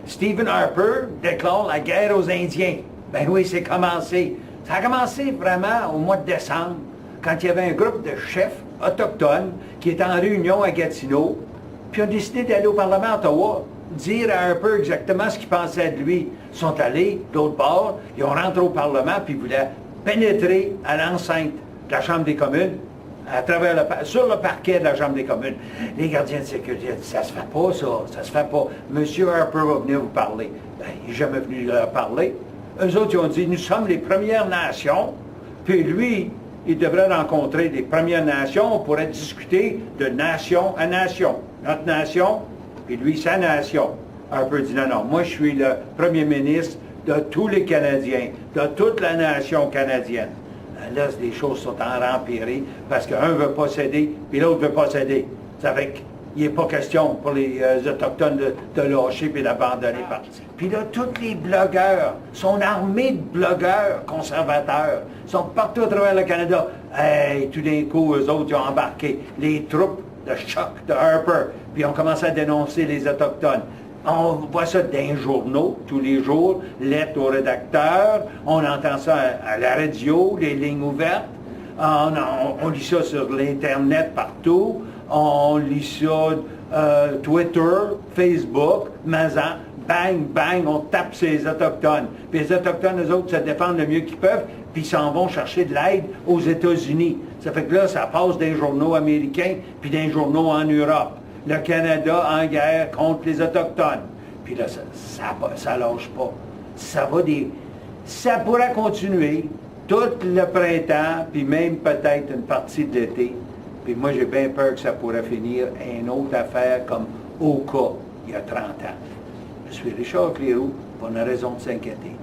Stephen Harper déclare la guerre aux Indiens. Ben oui, c'est commencé. Ça a commencé vraiment au mois de décembre, quand il y avait un groupe de chefs autochtones qui étaient en réunion à Gatineau, puis ont décidé d'aller au Parlement à Ottawa, dire à Harper exactement ce qu'ils pensaient de lui. Ils sont allés d'autre part, ils ont rentré au Parlement, puis ils voulaient pénétrer à l'enceinte de la Chambre des communes, à travers sur le parquet de la Chambre des communes. Les gardiens de sécurité ont dit, ça se fait pas, ça se fait pas. Monsieur Harper va venir vous parler. Ben, il n'est jamais venu leur parler. Eux autres, ils ont dit, nous sommes les Premières Nations, puis lui, il devrait rencontrer les Premières Nations, on pourrait discuter de nation à nation. Notre nation, puis lui, sa nation. Harper dit, non, non, moi, je suis le Premier ministre de tous les Canadiens, de toute la nation canadienne. Là, les choses sont en empirées parce qu'un ne veut pas céder, puis l'autre ne veut pas céder. Ça fait qu'il n'est pas question pour les Autochtones de lâcher puis d'abandonner parti. Puis là, tous les blogueurs, son armée de blogueurs conservateurs, sont partout à travers le Canada. Hey, tout d'un coup, eux autres, ils ont embarqué les troupes de choc de Harper, puis ont commencé à dénoncer les Autochtones. On voit ça dans les journaux, tous les jours, lettres aux rédacteurs, on entend ça à la radio, les lignes ouvertes, on lit ça sur l'Internet partout, on lit ça Twitter, Facebook, Mazan, bang, bang, on tape ces Autochtones. Puis les Autochtones, eux autres, se défendent le mieux qu'ils peuvent, puis ils s'en vont chercher de l'aide aux États-Unis. Ça fait que là, ça passe des journaux américains, puis des journaux en Europe. Le Canada en guerre contre les Autochtones. Puis là, ça lâche pas. Ça pourrait continuer tout le printemps, puis même peut-être une partie de l'été. Puis moi, j'ai bien peur que ça pourrait finir une autre affaire comme Oka, il y a 30 ans. Je suis Richard Cléroux, pour une raison de s'inquiéter.